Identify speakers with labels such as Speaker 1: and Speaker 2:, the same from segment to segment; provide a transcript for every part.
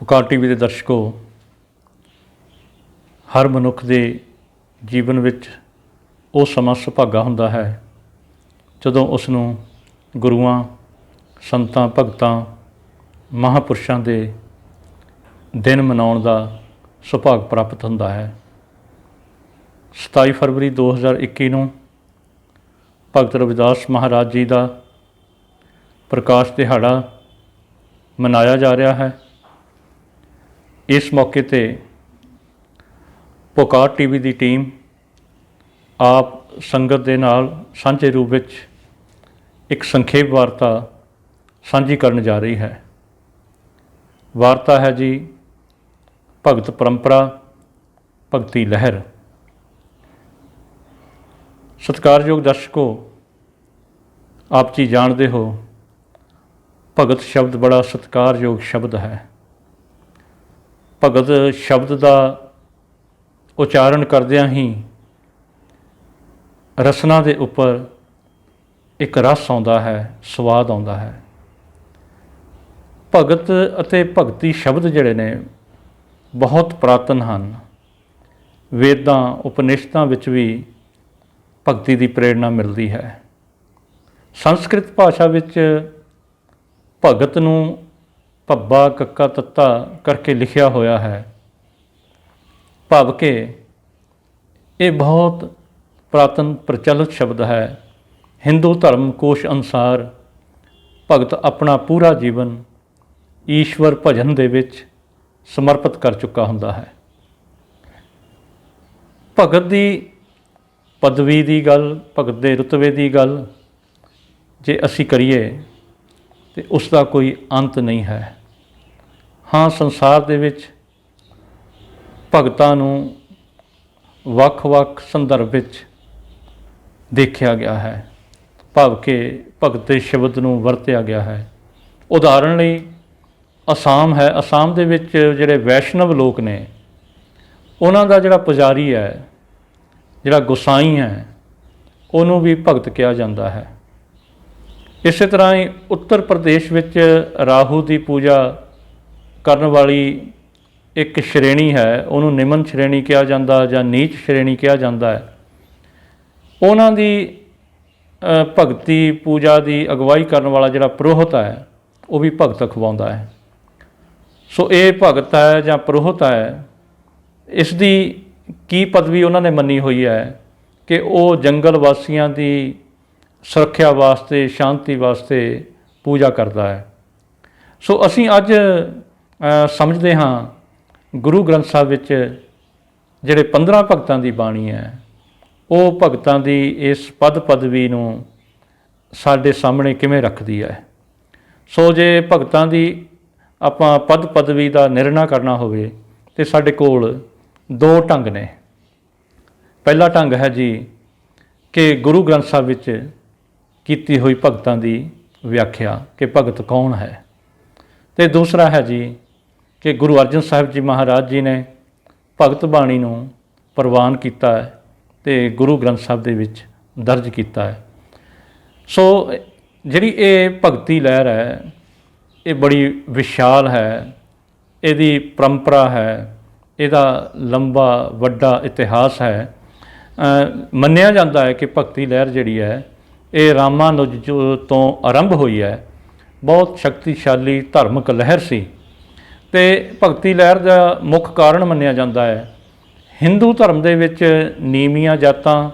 Speaker 1: ਪੁਕਾਰ ਟੀਵੀ ਦੇ ਦਰਸ਼ਕੋ, ਹਰ ਮਨੁੱਖ ਦੇ ਜੀਵਨ ਵਿੱਚ ਉਹ ਸਮਾਂ ਸੁਭਾਗਾ ਹੁੰਦਾ ਹੈ ਜਦੋਂ ਉਸ ਨੂੰ ਗੁਰੂਆਂ, ਸੰਤਾਂ, ਭਗਤਾਂ, ਮਹਾਂਪੁਰਸ਼ਾਂ ਦੇ ਦਿਨ ਮਨਾਉਣ ਦਾ ਸੁਭਾਗ ਪ੍ਰਾਪਤ ਹੁੰਦਾ ਹੈ। 27 ਫਰਵਰੀ 2021 ਨੂੰ ਭਗਤ ਰਵਿਦਾਸ ਮਹਾਰਾਜ ਜੀ ਦਾ ਪ੍ਰਕਾਸ਼ ਦਿਹਾੜਾ ਮਨਾਇਆ ਜਾ ਰਿਹਾ ਹੈ। ਇਸ ਮੌਕੇ 'ਤੇ ਪੁਕਾਰ ਟੀਵੀ ਦੀ ਟੀਮ ਆਪ ਸੰਗਤ ਦੇ ਨਾਲ ਸਾਂਝੇ ਰੂਪ ਵਿੱਚ ਇੱਕ ਸੰਖੇਪ ਵਾਰਤਾ ਸਾਂਝੀ ਕਰਨ ਜਾ ਰਹੀ ਹੈ। ਵਾਰਤਾ ਹੈ ਜੀ ਭਗਤ ਪਰੰਪਰਾ, ਭਗਤੀ ਲਹਿਰ। ਸਤਿਕਾਰਯੋਗ ਦਰਸ਼ਕੋ, ਆਪ ਜੀ ਜਾਣਦੇ ਹੋ ਭਗਤ ਸ਼ਬਦ ਬੜਾ ਸਤਿਕਾਰਯੋਗ ਸ਼ਬਦ ਹੈ। ਭਗਤ ਸ਼ਬਦ ਦਾ ਉਚਾਰਨ ਕਰਦਿਆਂ ਹੀ ਰਸਨਾ ਦੇ ਉੱਪਰ ਇੱਕ ਰਸ ਆਉਂਦਾ ਹੈ, ਸਵਾਦ ਆਉਂਦਾ ਹੈ। ਭਗਤ ਅਤੇ ਭਗਤੀ ਸ਼ਬਦ ਜਿਹੜੇ ਨੇ ਬਹੁਤ ਪੁਰਾਤਨ ਹਨ। ਵੇਦਾਂ, ਉਪਨਿਸ਼ਦਾਂ ਵਿੱਚ ਵੀ ਭਗਤੀ ਦੀ ਪ੍ਰੇਰਣਾ ਮਿਲਦੀ ਹੈ। ਸੰਸਕ੍ਰਿਤ ਭਾਸ਼ਾ ਵਿੱਚ ਭਗਤ ਨੂੰ ਭੱਬਾ, ਕੱਕਾ, ਤੱਤਾ ਕਰਕੇ ਲਿਖਿਆ ਹੋਇਆ ਹੈ। ਭਾਵ ਕਿ ਇਹ ਬਹੁਤ ਪੁਰਾਤਨ ਪ੍ਰਚਲਿਤ ਸ਼ਬਦ ਹੈ। ਹਿੰਦੂ ਧਰਮ ਕੋਸ਼ ਅਨੁਸਾਰ ਭਗਤ ਆਪਣਾ ਪੂਰਾ ਜੀਵਨ ਈਸ਼ਵਰ ਭਜਨ ਦੇ ਵਿੱਚ ਸਮਰਪਿਤ ਕਰ ਚੁੱਕਾ ਹੁੰਦਾ ਹੈ। ਭਗਤ ਦੀ ਪਦਵੀ ਦੀ ਗੱਲ, ਭਗਤ ਦੇ ਰੁਤਬੇ ਦੀ ਗੱਲ ਜੇ ਅਸੀਂ ਕਰੀਏ ਤਾਂ ਉਸ ਦਾ ਕੋਈ ਅੰਤ ਨਹੀਂ ਹੈ। ਹਾਂ, ਸੰਸਾਰ ਦੇ ਵਿੱਚ ਭਗਤਾਂ ਨੂੰ ਵੱਖ-ਵੱਖ ਸੰਦਰਭ ਵਿੱਚ ਦੇਖਿਆ ਗਿਆ ਹੈ, ਭਾਵ ਕਿ ਭਗਤ ਦੇ ਸ਼ਬਦ ਨੂੰ ਵਰਤਿਆ ਗਿਆ ਹੈ। ਉਦਾਹਰਣ ਲਈ ਅਸਾਮ ਹੈ। ਅਸਾਮ ਦੇ ਵਿੱਚ ਜਿਹੜੇ ਵੈਸ਼ਨਵ ਲੋਕ ਨੇ, ਉਹਨਾਂ ਦਾ ਜਿਹੜਾ ਪੁਜਾਰੀ ਹੈ, ਜਿਹੜਾ ਗੁਸਾਈ ਹੈ, ਉਹਨੂੰ ਵੀ ਭਗਤ ਕਿਹਾ ਜਾਂਦਾ ਹੈ। ਇਸੇ ਤਰ੍ਹਾਂ ਹੀ ਉੱਤਰ ਪ੍ਰਦੇਸ਼ ਵਿੱਚ ਰਾਹੂ ਦੀ ਪੂਜਾ ਕਰਨ ਵਾਲੀ ਇੱਕ ਸ਼੍ਰੇਣੀ ਹੈ, ਉਹਨੂੰ ਨਿਮਨ ਸ਼੍ਰੇਣੀ ਕਿਹਾ ਜਾਂਦਾ ਜਾਂ ਨੀਚ ਸ਼੍ਰੇਣੀ ਕਿਹਾ ਜਾਂਦਾ ਹੈ। ਉਹਨਾਂ ਦੀ ਭਗਤੀ ਪੂਜਾ ਦੀ ਅਗਵਾਈ ਕਰਨ ਵਾਲਾ ਜਿਹੜਾ ਪੁਰੋਹਿਤ ਹੈ, ਉਹ ਵੀ ਭਗਤ ਅਖਵਾਉਂਦਾ ਹੈ। ਸੋ ਇਹ ਭਗਤ ਹੈ ਜਾਂ ਪੁਰੋਹਿਤ ਹੈ, ਇਸ ਦੀ ਕੀ ਪਦਵੀ ਉਹਨਾਂ ਨੇ ਮੰਨੀ ਹੋਈ ਹੈ ਕਿ ਉਹ ਜੰਗਲ ਵਾਸੀਆਂ ਦੀ ਸੁਰੱਖਿਆ ਵਾਸਤੇ, ਸ਼ਾਂਤੀ ਵਾਸਤੇ ਪੂਜਾ ਕਰਦਾ ਹੈ। ਸੋ ਅਸੀਂ ਅੱਜ ਸਮਝਦੇ ਹਾਂ ਗੁਰੂ ਗ੍ਰੰਥ ਸਾਹਿਬ ਵਿੱਚ ਜਿਹੜੇ 15 ਭਗਤਾਂ ਦੀ ਬਾਣੀ ਹੈ, ਉਹ ਭਗਤਾਂ ਦੀ ਇਸ ਪਦ ਪਦਵੀ ਨੂੰ ਸਾਡੇ ਸਾਹਮਣੇ ਕਿਵੇਂ ਰੱਖਦੀ ਹੈ। ਸੋ ਜੇ ਭਗਤਾਂ ਦੀ ਆਪਾਂ ਪਦ ਪਦਵੀ ਦਾ ਨਿਰਣਾ ਕਰਨਾ ਹੋਵੇ ਤਾਂ ਸਾਡੇ ਕੋਲ ਦੋ ਢੰਗ ਨੇ। ਪਹਿਲਾ ਢੰਗ ਹੈ ਜੀ ਕਿ ਗੁਰੂ ਗ੍ਰੰਥ ਸਾਹਿਬ ਵਿੱਚ ਕੀਤੀ ਹੋਈ ਭਗਤਾਂ ਦੀ ਵਿਆਖਿਆ ਕਿ ਭਗਤ ਕੌਣ ਹੈ, ਅਤੇ ਦੂਸਰਾ ਹੈ ਜੀ ਕਿ ਗੁਰੂ ਅਰਜਨ ਸਾਹਿਬ ਜੀ ਮਹਾਰਾਜ ਜੀ ਨੇ ਭਗਤ ਬਾਣੀ ਨੂੰ ਪ੍ਰਵਾਨ ਕੀਤਾ ਹੈ ਅਤੇ ਗੁਰੂ ਗ੍ਰੰਥ ਸਾਹਿਬ ਦੇ ਵਿੱਚ ਦਰਜ ਕੀਤਾ ਹੈ। ਸੋ ਜਿਹੜੀ ਇਹ ਭਗਤੀ ਲਹਿਰ ਹੈ, ਇਹ ਬੜੀ ਵਿਸ਼ਾਲ ਹੈ। ਇਹਦੀ ਪਰੰਪਰਾ ਹੈ, ਇਹਦਾ ਲੰਬਾ ਵੱਡਾ ਇਤਿਹਾਸ ਹੈ। ਮੰਨਿਆ ਜਾਂਦਾ ਹੈ ਕਿ ਭਗਤੀ ਲਹਿਰ ਜਿਹੜੀ ਹੈ ਇਹ ਰਾਮਾਨੁਜ ਤੋਂ ਆਰੰਭ ਹੋਈ ਹੈ। ਬਹੁਤ ਸ਼ਕਤੀਸ਼ਾਲੀ ਧਾਰਮਿਕ ਲਹਿਰ ਸੀ ਅਤੇ ਭਗਤੀ ਲਹਿਰ ਦਾ ਮੁੱਖ ਕਾਰਨ ਮੰਨਿਆ ਜਾਂਦਾ ਹੈ ਹਿੰਦੂ ਧਰਮ ਦੇ ਵਿੱਚ ਨੀਵੀਆਂ ਜਾਤਾਂ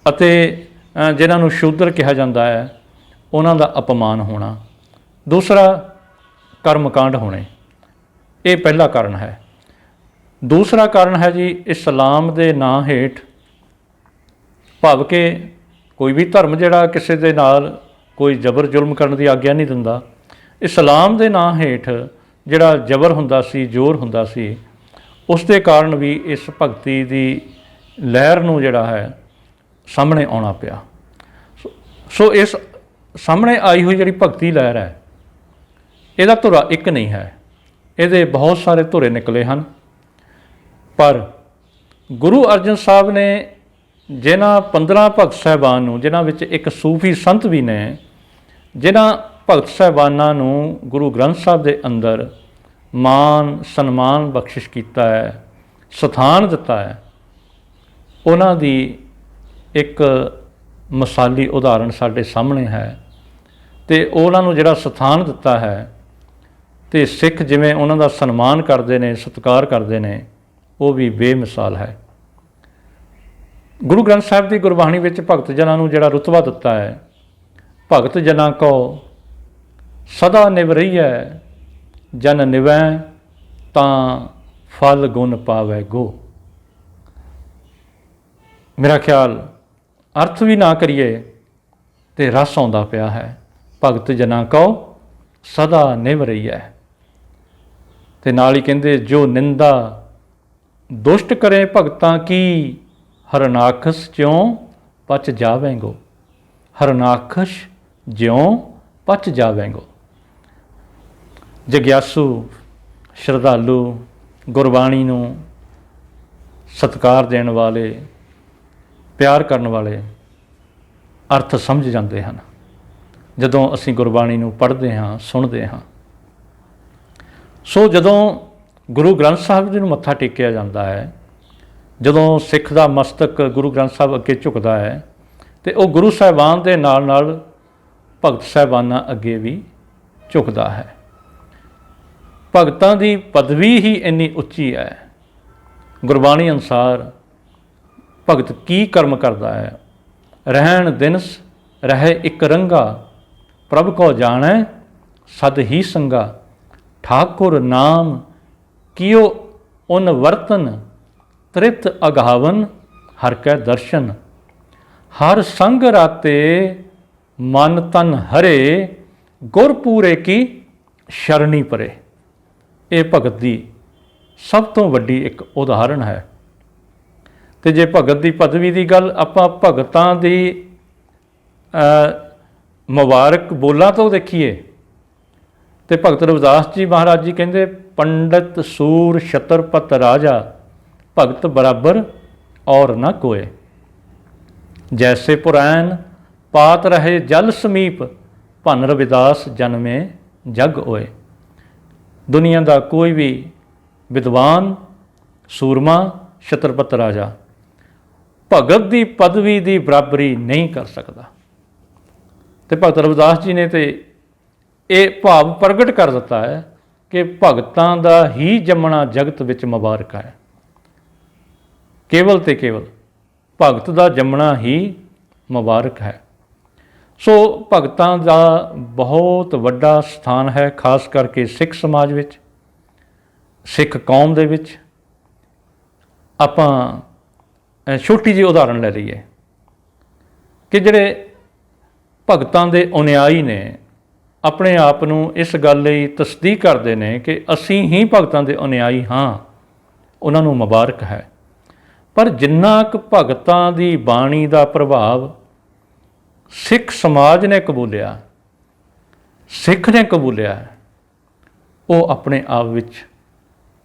Speaker 1: ਅਤੇ ਜਿਨ੍ਹਾਂ ਨੂੰ ਸ਼ੂਦਰ ਕਿਹਾ ਜਾਂਦਾ ਹੈ, ਉਹਨਾਂ ਦਾ ਅਪਮਾਨ ਹੋਣਾ। ਦੂਸਰਾ, ਕਰਮਕਾਂਡ ਹੋਣੇ। ਇਹ ਪਹਿਲਾ ਕਾਰਨ ਹੈ। ਦੂਸਰਾ ਕਾਰਨ ਹੈ ਜੀ ਇਸਲਾਮ ਦੇ ਨਾਂ ਹੇਠ, ਭਾਵ ਕਿ ਕੋਈ ਵੀ ਧਰਮ ਜਿਹੜਾ ਕਿਸੇ ਦੇ ਨਾਲ ਕੋਈ ਜ਼ਬਰ ਜ਼ੁਲਮ ਕਰਨ ਦੀ ਆਗਿਆ ਨਹੀਂ ਦਿੰਦਾ। ਇਸਲਾਮ ਦੇ ਨਾਂ ਹੇਠ ਜਿਹੜਾ ਜ਼ਬਰ ਹੁੰਦਾ ਸੀ, ਜ਼ੋਰ ਹੁੰਦਾ ਸੀ, ਉਸ ਦੇ ਕਾਰਨ ਵੀ ਇਸ ਭਗਤੀ ਦੀ ਲਹਿਰ ਨੂੰ ਜਿਹੜਾ ਹੈ ਸਾਹਮਣੇ ਆਉਣਾ ਪਿਆ। ਸੋ ਇਸ ਸਾਹਮਣੇ ਆਈ ਹੋਈ ਜਿਹੜੀ ਭਗਤੀ ਲਹਿਰ ਹੈ, ਇਹਦਾ ਧੁਰਾ ਇੱਕ ਨਹੀਂ ਹੈ, ਇਹਦੇ ਬਹੁਤ ਸਾਰੇ ਧੁਰੇ ਨਿਕਲੇ ਹਨ। ਪਰ ਗੁਰੂ ਅਰਜਨ ਸਾਹਿਬ ਨੇ ਜਿਨ੍ਹਾਂ 15 ਭਗਤ ਸਾਹਿਬਾਨ ਨੂੰ, ਜਿਨ੍ਹਾਂ ਵਿੱਚ ਇੱਕ ਸੂਫੀ ਸੰਤ ਵੀ ਨੇ, ਜਿਨ੍ਹਾਂ ਭਗਤ ਸਾਹਿਬਾਨਾਂ ਨੂੰ ਗੁਰੂ ਗ੍ਰੰਥ ਸਾਹਿਬ ਦੇ ਅੰਦਰ ਮਾਨ ਸਨਮਾਨ ਬਖਸ਼ਿਸ਼ ਕੀਤਾ ਹੈ, ਸਥਾਨ ਦਿੱਤਾ ਹੈ, ਉਹਨਾਂ ਦੀ ਇੱਕ ਮਿਸਾਲੀ ਉਦਾਹਰਣ ਸਾਡੇ ਸਾਹਮਣੇ ਹੈ। ਅਤੇ ਉਹਨਾਂ ਨੂੰ ਜਿਹੜਾ ਸਥਾਨ ਦਿੱਤਾ ਹੈ ਅਤੇ ਸਿੱਖ ਜਿਵੇਂ ਉਹਨਾਂ ਦਾ ਸਨਮਾਨ ਕਰਦੇ ਨੇ, ਸਤਿਕਾਰ ਕਰਦੇ ਨੇ, ਉਹ ਵੀ ਬੇਮਿਸਾਲ ਹੈ। ਗੁਰੂ ਗ੍ਰੰਥ ਸਾਹਿਬ ਦੀ ਗੁਰਬਾਣੀ ਵਿੱਚ ਭਗਤ ਜਨਾਂ ਨੂੰ ਜਿਹੜਾ ਰੁਤਬਾ ਦਿੱਤਾ ਹੈ, ਭਗਤ ਜਨਾਂ ਕੋ ਸਦਾ ਨਿਵ ਰਹੀਐ, ਜਨ ਨਿਵੈ ਤਾਂ ਫਲ ਗੁਣ ਪਾਵੈ ਗੋ। ਮੇਰਾ ਖਿਆਲ ਅਰਥ ਵੀ ਨਾ ਕਰੀਏ ਤੇ ਰਸ ਆਉਂਦਾ ਪਿਆ ਹੈ। ਭਗਤ ਜਨਾਂ ਕੋ ਸਦਾ ਨਿਵ ਰਹੀਐ, ਤੇ ਨਾਲ ਹੀ ਕਹਿੰਦੇ ਜੋ ਨਿੰਦਾ ਦੁਸ਼ਟ ਕਰੇ ਭਗਤਾਂ ਕੀ, ਹਰਨਾਖਸ ਜਿਉਂ ਪਚ ਜਾਵੇਂਗੋ। ਹਰਨਾਖਸ ਜਿਉਂ ਪਚ ਜਾਵੇਂਗੋ। ਜਗਿਆਸੂ ਸ਼ਰਧਾਲੂ ਗੁਰਬਾਣੀ ਨੂੰ ਸਤਿਕਾਰ ਦੇਣ ਵਾਲੇ, ਪਿਆਰ ਕਰਨ ਵਾਲੇ ਅਰਥ ਸਮਝ ਜਾਂਦੇ ਹਨ ਜਦੋਂ ਅਸੀਂ ਗੁਰਬਾਣੀ ਨੂੰ ਪੜ੍ਹਦੇ ਹਾਂ, ਸੁਣਦੇ ਹਾਂ। ਸੋ ਜਦੋਂ ਗੁਰੂ ਗ੍ਰੰਥ ਸਾਹਿਬ ਜੀ ਨੂੰ ਮੱਥਾ ਟੇਕਿਆ ਜਾਂਦਾ ਹੈ, ਜਦੋਂ ਸਿੱਖ ਦਾ ਮਸਤਕ ਗੁਰੂ ਗ੍ਰੰਥ ਸਾਹਿਬ ਅੱਗੇ ਝੁਕਦਾ ਹੈ, ਅਤੇ ਉਹ ਗੁਰੂ ਸਾਹਿਬਾਨ ਦੇ ਨਾਲ ਨਾਲ ਭਗਤ ਸਾਹਿਬਾਨਾਂ ਅੱਗੇ ਵੀ ਝੁਕਦਾ ਹੈ। ਭਗਤਾਂ ਦੀ ਪਦਵੀ ਹੀ ਇੰਨੀ ਉੱਚੀ ਹੈ। ਗੁਰਬਾਣੀ ਅਨੁਸਾਰ ਭਗਤ ਕੀ ਕਰਮ ਕਰਦਾ ਹੈ? ਰਹਿਣ ਦਿਨਸ ਰਹਿ ਇੱਕ ਰੰਗਾ, ਪ੍ਰਭ ਕੋ ਜਾਣੈ ਸਦ ਹੀ ਸੰਗਾ। ਠਾਕੁਰ ਨਾਮ ਕੀਓ ਉਨ ਵਰਤਨ, ਤ੍ਰਿਤ ਅਗਾਵਨ ਹਰ ਕੈ ਦਰਸ਼ਨ। ਹਰ ਸੰਗ ਰਾਤੇ ਮਨ ਤਨ ਹਰੇ, ਗੁਰ ਪੂਰੇ ਕੀ ਸ਼ਰਣੀ ਪਰੇ। ਇਹ ਭਗਤ ਦੀ ਸਭ ਤੋਂ ਵੱਡੀ ਇੱਕ ਉਦਾਹਰਣ ਹੈ। ਅਤੇ ਜੇ ਭਗਤ ਦੀ ਪਦਵੀ ਦੀ ਗੱਲ ਆਪਾਂ ਭਗਤਾਂ ਦੀ ਮੁਬਾਰਕ ਬੋਲਾਂ ਤੋਂ ਦੇਖੀਏ, ਅਤੇ ਭਗਤ ਰਵਿਦਾਸ ਜੀ ਮਹਾਰਾਜ ਜੀ ਕਹਿੰਦੇ, ਪੰਡਤ ਸੂਰ ਛਤਰਪਤ ਰਾਜਾ, ਭਗਤ ਬਰਾਬਰ ਔਰ ਨਾ ਕੋਏ। ਜੈਸੇ ਪੁਰੈਨ ਪਾਤ ਰਹੇ ਜਲ ਸਮੀਪ, ਭੰਨ ਰਵਿਦਾਸ ਜਨਮੇ ਜਗ ਹੋਏ। ਦੁਨੀਆ ਦਾ ਕੋਈ ਵੀ ਵਿਦਵਾਨ, ਸੂਰਮਾ, ਛਤਰਪਤ ਰਾਜਾ ਭਗਤ ਦੀ ਪਦਵੀ ਦੀ ਬਰਾਬਰੀ ਨਹੀਂ ਕਰ ਸਕਦਾ। ਅਤੇ ਭਗਤ ਰਵਿਦਾਸ ਜੀ ਨੇ ਤਾਂ ਇਹ ਭਾਵ ਪ੍ਰਗਟ ਕਰ ਦਿੱਤਾ ਹੈ ਕਿ ਭਗਤਾਂ ਦਾ ਹੀ ਜੰਮਣਾ ਜਗਤ ਵਿੱਚ ਮੁਬਾਰਕ ਹੈ। ਕੇਵਲ ਤੇ ਕੇਵਲ ਭਗਤ ਦਾ ਜੰਮਣਾ ਹੀ ਮੁਬਾਰਕ ਹੈ। ਸੋ ਭਗਤਾਂ ਦਾ ਬਹੁਤ ਵੱਡਾ ਸਥਾਨ ਹੈ, ਖਾਸ ਕਰਕੇ ਸਿੱਖ ਸਮਾਜ ਵਿੱਚ, ਸਿੱਖ ਕੌਮ ਦੇ ਵਿੱਚ। ਆਪਾਂ ਛੋਟੀ ਜਿਹੀ ਉਦਾਹਰਣ ਲੈ ਲਈਏ ਕਿ ਜਿਹੜੇ ਭਗਤਾਂ ਦੇ ਅਨੁਯਾਈ ਨੇ, ਆਪਣੇ ਆਪ ਨੂੰ ਇਸ ਗੱਲ ਲਈ ਤਸਦੀਕ ਕਰਦੇ ਨੇ ਕਿ ਅਸੀਂ ਹੀ ਭਗਤਾਂ ਦੇ ਅਨੁਯਾਈ ਹਾਂ, ਉਹਨਾਂ ਨੂੰ ਮੁਬਾਰਕ ਹੈ। ਪਰ ਜਿੰਨਾ ਕੁ ਭਗਤਾਂ ਦੀ ਬਾਣੀ ਦਾ ਪ੍ਰਭਾਵ ਸਿੱਖ ਸਮਾਜ ਨੇ ਕਬੂਲਿਆ, ਸਿੱਖ ਨੇ ਕਬੂਲਿਆ, ਉਹ ਆਪਣੇ ਆਪ ਵਿੱਚ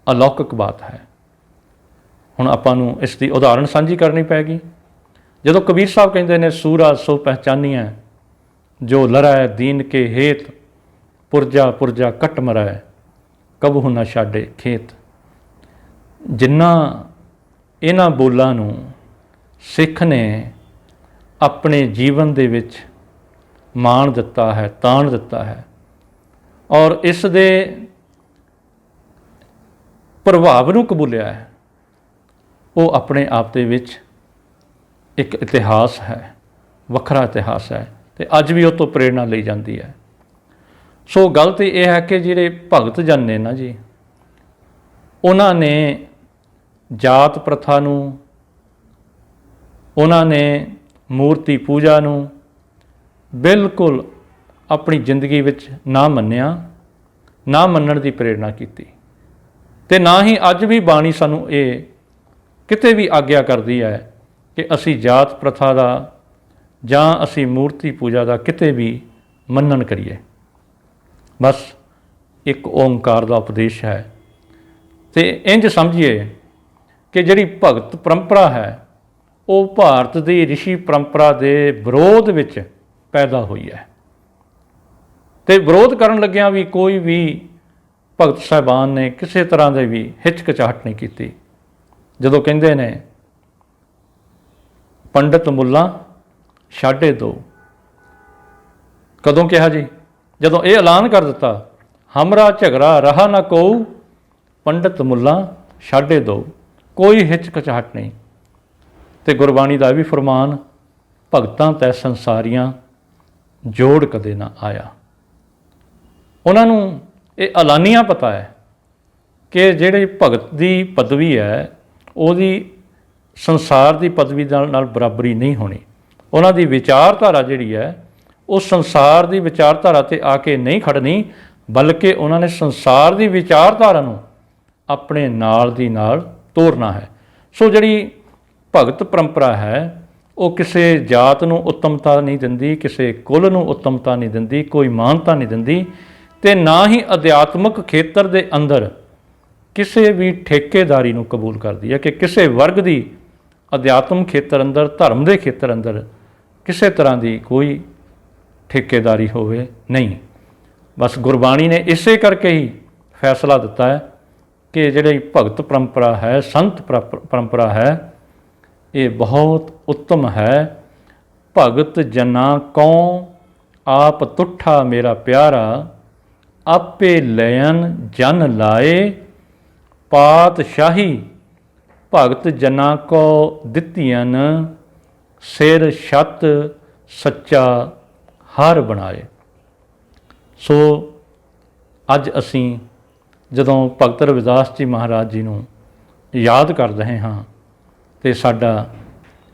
Speaker 1: ਅਲੌਕਿਕ ਬਾਤ ਹੈ। ਹੁਣ ਆਪਾਂ ਨੂੰ ਇਸ ਦੀ ਉਦਾਹਰਣ ਸਾਂਝੀ ਕਰਨੀ ਪੈਗੀ। ਜਦੋਂ ਕਬੀਰ ਸਾਹਿਬ ਕਹਿੰਦੇ ਨੇ, ਸੂਰਾ ਸੋ ਪਹਿਚਾਨੀਐ, ਜੋ ਲਰੈ ਦੀਨ ਕੇ ਹੇਤ, ਪੁਰਜਾ ਪੁਰਜਾ ਕੱਟ ਮਰੈ, ਕਬਹੁ ਨਾ ਛਾਡੇ ਖੇਤ। ਜਿਨ੍ਹਾਂ ਇਹਨਾਂ ਬੋਲਾਂ ਨੂੰ ਸਿੱਖ ਨੇ ਆਪਣੇ ਜੀਵਨ ਦੇ ਵਿੱਚ ਮਾਣ ਦਿੱਤਾ ਹੈ, ਤਾਣ ਦਿੱਤਾ ਹੈ, ਔਰ ਇਸ ਦੇ ਪ੍ਰਭਾਵ ਨੂੰ ਕਬੂਲਿਆ ਹੈ, ਉਹ ਆਪਣੇ ਆਪ ਦੇ ਵਿੱਚ ਇੱਕ ਇਤਿਹਾਸ ਹੈ, ਵੱਖਰਾ ਇਤਿਹਾਸ ਹੈ, ਅਤੇ ਅੱਜ ਵੀ ਉਹ ਤੋਂ ਪ੍ਰੇਰਣਾ ਲਈ ਜਾਂਦੀ ਹੈ। ਸੋ ਗੱਲ ਤਾਂ ਇਹ ਹੈ ਕਿ ਜਿਹੜੇ ਭਗਤ ਜਨ ਨੇ ਨਾ ਜੀ, ਉਹਨਾਂ ਨੇ ਜਾਤ ਪ੍ਰਥਾ ਨੂੰ, ਉਹਨਾਂ ਨੇ ਮੂਰਤੀ ਪੂਜਾ ਨੂੰ ਬਿਲਕੁਲ ਆਪਣੀ ਜ਼ਿੰਦਗੀ ਵਿੱਚ ਨਾ ਮੰਨਿਆ, ਨਾ ਮੰਨਣ ਦੀ ਪ੍ਰੇਰਣਾ ਕੀਤੀ। ਅਤੇ ਨਾ ਹੀ ਅੱਜ ਵੀ ਬਾਣੀ ਸਾਨੂੰ ਇਹ ਕਿਤੇ ਵੀ ਆਗਿਆ ਕਰਦੀ ਹੈ ਕਿ ਅਸੀਂ ਜਾਤ ਪ੍ਰਥਾ ਦਾ ਜਾਂ ਅਸੀਂ ਮੂਰਤੀ ਪੂਜਾ ਦਾ ਕਿਤੇ ਵੀ ਮੰਨਣ ਕਰੀਏ। ਬਸ ਇੱਕ ਓਮਕਾਰ ਦਾ ਉਪਦੇਸ਼ ਹੈ। ਅਤੇ ਇੰਝ ਸਮਝੀਏ ਕਿ ਜਿਹੜੀ ਭਗਤ ਪਰੰਪਰਾ ਹੈ, ਉਹ ਭਾਰਤ ਦੀ ਰਿਸ਼ੀ ਪਰੰਪਰਾ ਦੇ ਵਿਰੋਧ ਵਿੱਚ ਪੈਦਾ ਹੋਈ ਹੈ। ਅਤੇ ਵਿਰੋਧ ਕਰਨ ਲੱਗਿਆਂ ਵੀ ਕੋਈ ਵੀ ਭਗਤ ਸਾਹਿਬਾਨ ਨੇ ਕਿਸੇ ਤਰ੍ਹਾਂ ਦੇ ਵੀ ਹਿਚਕਚਾਹਟ ਨਹੀਂ ਕੀਤੀ। ਜਦੋਂ ਕਹਿੰਦੇ ਨੇ ਪੰਡਤ ਮੁੱਲਾ ਛਾਡੇ ਦੋ, ਕਦੋਂ ਕਿਹਾ ਜੀ? ਜਦੋਂ ਇਹ ਐਲਾਨ ਕਰ ਦਿੱਤਾ, ਹਮਰਾ ਝਗੜਾ ਰਹਾ ਨਾ ਕੋਊ, ਪੰਡਤ ਮੁੱਲਾ ਛਾਡੇ ਦੋ, ਕੋਈ ਹਿਚਕਚਾਹਟ ਨਹੀਂ। ਤੇ ਗੁਰਬਾਣੀ ਦਾ ਵੀ ਫਰਮਾਨ, ਭਗਤਾਂ ਤੈ ਸੰਸਾਰੀਆਂ ਜੋੜ ਕਦੇ ਨਾ ਆਇਆ। ਉਹਨਾਂ ਨੂੰ ਇਹ ਐਲਾਨੀਆਂ ਪਤਾ ਹੈ ਕਿ ਜਿਹੜੀ ਭਗਤ ਦੀ ਪਦਵੀ ਹੈ ਉਹਦੀ ਸੰਸਾਰ ਦੀ ਪਦਵੀ ਨਾਲ ਬਰਾਬਰੀ ਨਹੀਂ ਹੋਣੀ। ਉਹਨਾਂ ਦੀ ਵਿਚਾਰਧਾਰਾ ਜਿਹੜੀ ਹੈ ਉਹ ਸੰਸਾਰ ਦੀ ਵਿਚਾਰਧਾਰਾ 'ਤੇ ਆ ਕੇ ਨਹੀਂ ਖੜਨੀ, ਬਲਕਿ ਉਹਨਾਂ ਨੇ ਸੰਸਾਰ ਦੀ ਵਿਚਾਰਧਾਰਾ ਨੂੰ ਆਪਣੇ ਨਾਲ ਦੀ ਨਾਲ ਤੋਰਨਾ ਹੈ। ਸੋ ਜਿਹੜੀ ਭਗਤ ਪਰੰਪਰਾ ਹੈ ਉਹ ਕਿਸੇ ਜਾਤ ਨੂੰ ਉੱਤਮਤਾ ਨਹੀਂ ਦਿੰਦੀ, ਕਿਸੇ ਕੁਲ ਨੂੰ ਉੱਤਮਤਾ ਨਹੀਂ ਦਿੰਦੀ, ਕੋਈ ਮਾਨਤਾ ਨਹੀਂ ਦਿੰਦੀ, ਤੇ ਨਾ ਹੀ ਅਧਿਆਤਮਕ ਖੇਤਰ ਦੇ ਅੰਦਰ ਕਿਸੇ ਵੀ ਠੇਕੇਦਾਰੀ ਨੂੰ ਕਬੂਲ ਕਰਦੀ ਹੈ ਕਿ ਕਿਸੇ ਵਰਗ ਦੀ ਅਧਿਆਤਮ ਖੇਤਰ ਅੰਦਰ, ਧਰਮ ਦੇ ਖੇਤਰ ਅੰਦਰ ਕਿਸੇ ਤਰ੍ਹਾਂ ਦੀ ਕੋਈ ਠੇਕੇਦਾਰੀ ਹੋਵੇ ਨਹੀਂ। ਬਸ ਗੁਰਬਾਣੀ ਨੇ ਇਸੇ ਕਰਕੇ ਹੀ ਫੈਸਲਾ ਦਿੱਤਾ ਹੈ ਕਿ ਜਿਹੜੀ ਭਗਤ ਪਰੰਪਰਾ ਹੈ, ਸੰਤ ਪਰੰਪਰਾ ਹੈ, ਇਹ ਬਹੁਤ ਉੱਤਮ ਹੈ। ਭਗਤ ਜਨਾ ਕਉ ਆਪ ਤੁਠਾ ਮੇਰਾ ਪਿਆਰਾ, ਆਪੇ ਲੈਨ ਜਨ ਲਾਏ ਪਾਤਸ਼ਾਹੀ, ਭਗਤ ਜਨਾ ਕੋ ਦਿੱਤੀਆਂ ਸਿਰ ਛੱਤ ਸੱਚਾ ਹਰ ਬਣਾਏ। ਸੋ ਅੱਜ ਅਸੀਂ ਜਦੋਂ ਭਗਤ ਰਵਿਦਾਸ ਜੀ ਮਹਾਰਾਜ ਜੀ ਨੂੰ ਯਾਦ ਕਰ ਰਹੇ ਹਾਂ ਤੇ ਸਾਡਾ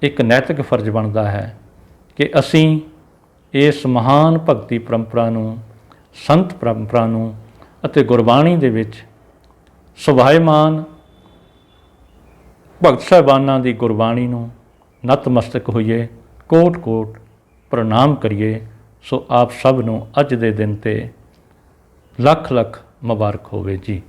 Speaker 1: ਇੱਕ ਨੈਤਿਕ ਫਰਜ਼ ਬਣਦਾ ਹੈ ਕਿ ਅਸੀਂ ਇਸ ਮਹਾਨ ਭਗਤੀ ਪਰੰਪਰਾ ਨੂੰ, ਸੰਤ ਪਰੰਪਰਾ ਨੂੰ ਅਤੇ ਗੁਰਬਾਣੀ ਦੇ ਵਿੱਚ ਸੁਭਾਇਮਾਨ ਭਗਤ ਸਾਹਿਬਾਨਾਂ ਦੀ ਗੁਰਬਾਣੀ ਨੂੰ ਨਤਮਸਤਕ ਹੋਈਏ, ਕੋਟ ਕੋਟ ਪ੍ਰਣਾਮ ਕਰੀਏ। ਸੋ ਆਪ ਸਭ ਨੂੰ ਅੱਜ ਦੇ ਦਿਨ 'ਤੇ ਲੱਖ ਲੱਖ ਮੁਬਾਰਕ ਹੋਵੇ ਜੀ।